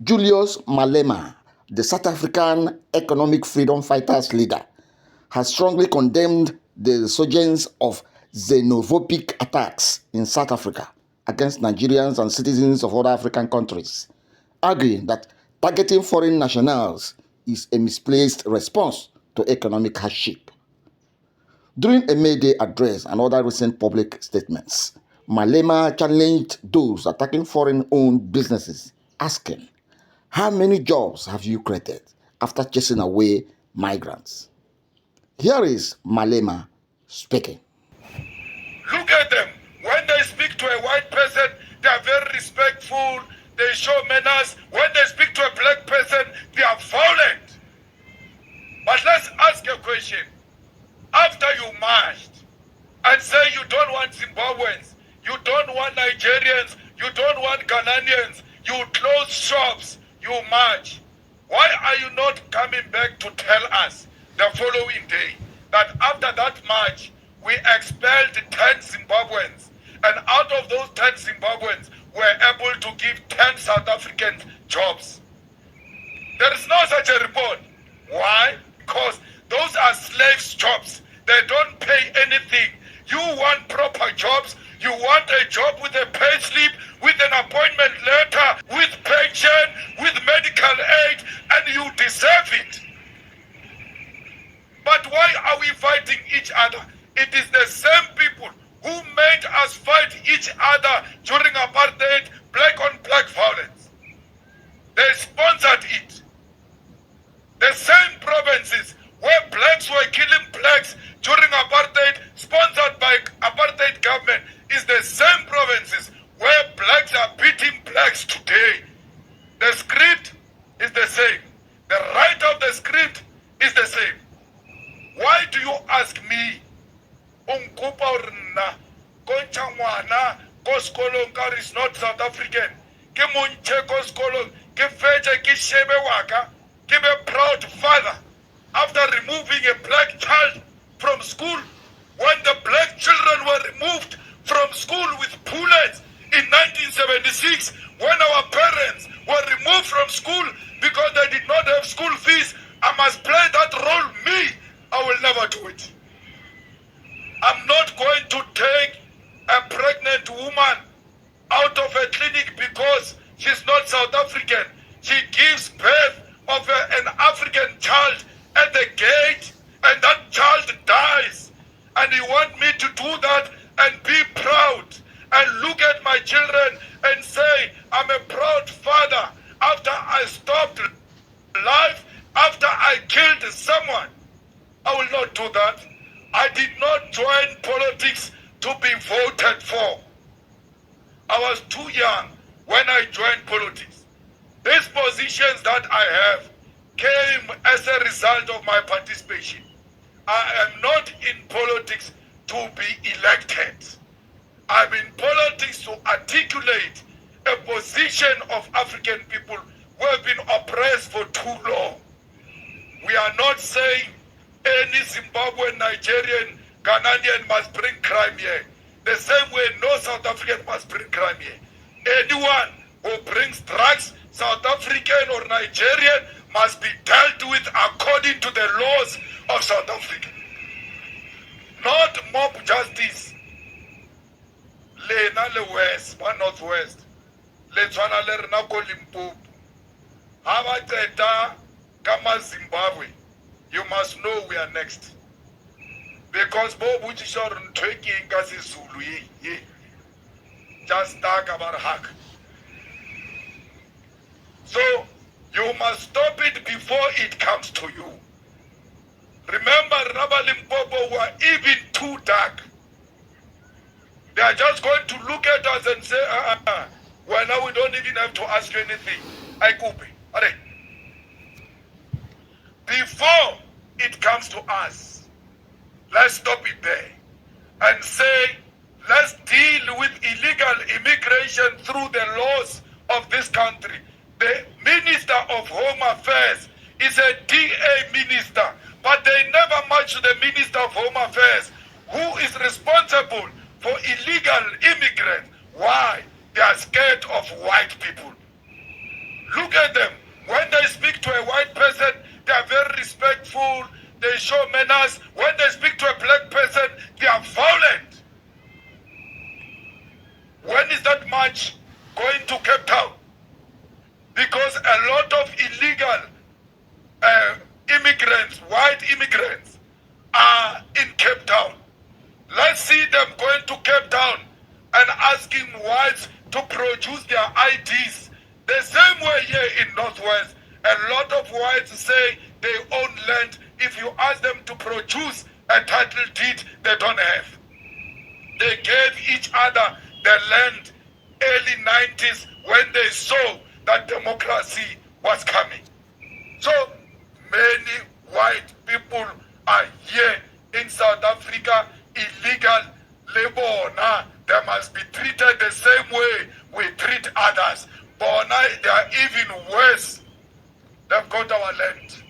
Julius Malema, the South African economic freedom fighters leader, has strongly condemned the resurgence of xenophobic attacks in South Africa against Nigerians and citizens of other African countries, arguing that targeting foreign nationals is a misplaced response to economic hardship. During a May Day address and other recent public statements, Malema challenged those attacking foreign-owned businesses, asking, "How many jobs have you created after chasing away migrants?" Here is Malema speaking. Look at them. When they speak to a white person, they are very respectful. They show manners. When they speak to a black person, they are violent. But let's ask a question. After you marched and say you don't want Zimbabweans, you don't want Nigerians, you don't want Ghanaians, you close shops, you march, why are you not coming back to tell us the following day that after that march, we expelled 10 Zimbabweans, and out of those 10 Zimbabweans, we're able to give 10 South Africans jobs? There is no such a report. Why? Because those are slaves' jobs. They don't pay anything. You want proper jobs. You want a job with a pay slip, with an appointment letter, with pension, with medical aid, and you deserve it. But why are we fighting each other? It is the same people who made us fight each other during apartheid, black on black violence. They sponsored it. The same provinces where blacks were killing blacks during apartheid, sponsored by apartheid government, is the same provinces where blacks are beating blacks today. The script is the same. The right of the script is the same. Why do you ask me? Unkupa urna, konchangwana, koskolong kar is not South African. Ke munche koskolong, ke fecha ke shebe waka, ke be proud father. After removing a black child from school, when the black children were removed from school with bullets in 1976, when our parents were removed from school because they did not have school fees, I must play that role. Me, I will never do it. I'm not going to take a pregnant woman out of a clinic because she's not South African. She gives birth of an African child at the gate, and that child dies. And you want me to do that and be proud and look at my children and say, I'm a proud father after I stopped life, after I killed someone? I will not do that. I did not join politics to be voted for. I was too young when I joined politics. These positions that I have came as a result of my participation. I am not in politics to be elected. I'm in politics to articulate a position of African people who have been oppressed for too long. We are not saying any Zimbabwean, Nigerian, Ghanaian must bring crime here. The same way no South African must bring crime here. Anyone who brings drugs, South African or Nigerian, must be dealt with according to the laws of South Africa. Not mob justice. Lena le west, one northwest. Le tshwana le rena ko Limpopo. Ha ba qeta kama Zimbabwe, you must know we are next. Because bo butjisha re ntho e ke eng ka seZulu ye. Just talk about hack. So you must stop it before it comes to you. Remember, Raba Limpopo were even too dark. They are just going to look at us and say, well, now we don't even have to ask you anything. I copy. Before it comes to us, let's stop it there and say, let's deal with illegal immigration through the laws of this country. The Minister of Home Affairs is a DA minister, but they never match the Minister of Home Affairs, who is responsible for illegal immigrants. Why? They are scared of white people. Look at them. When they speak to a white person, they are very respectful. They show manners. When they speak to a black person, they are violent. When is that march going to Cape Town? Because a lot of illegal immigrants, white immigrants, are in Cape Town. Let's see them going to Cape Town and asking whites to produce their IDs. The same way here in Northwest, a lot of whites say they own land. If you ask them to produce a title deed, they don't have. They gave each other the land early 90s when they saw that democracy was coming. So many white people are here in South Africa, illegal labor. Now they must be treated the same way we treat others. But now they are even worse. They've got our land.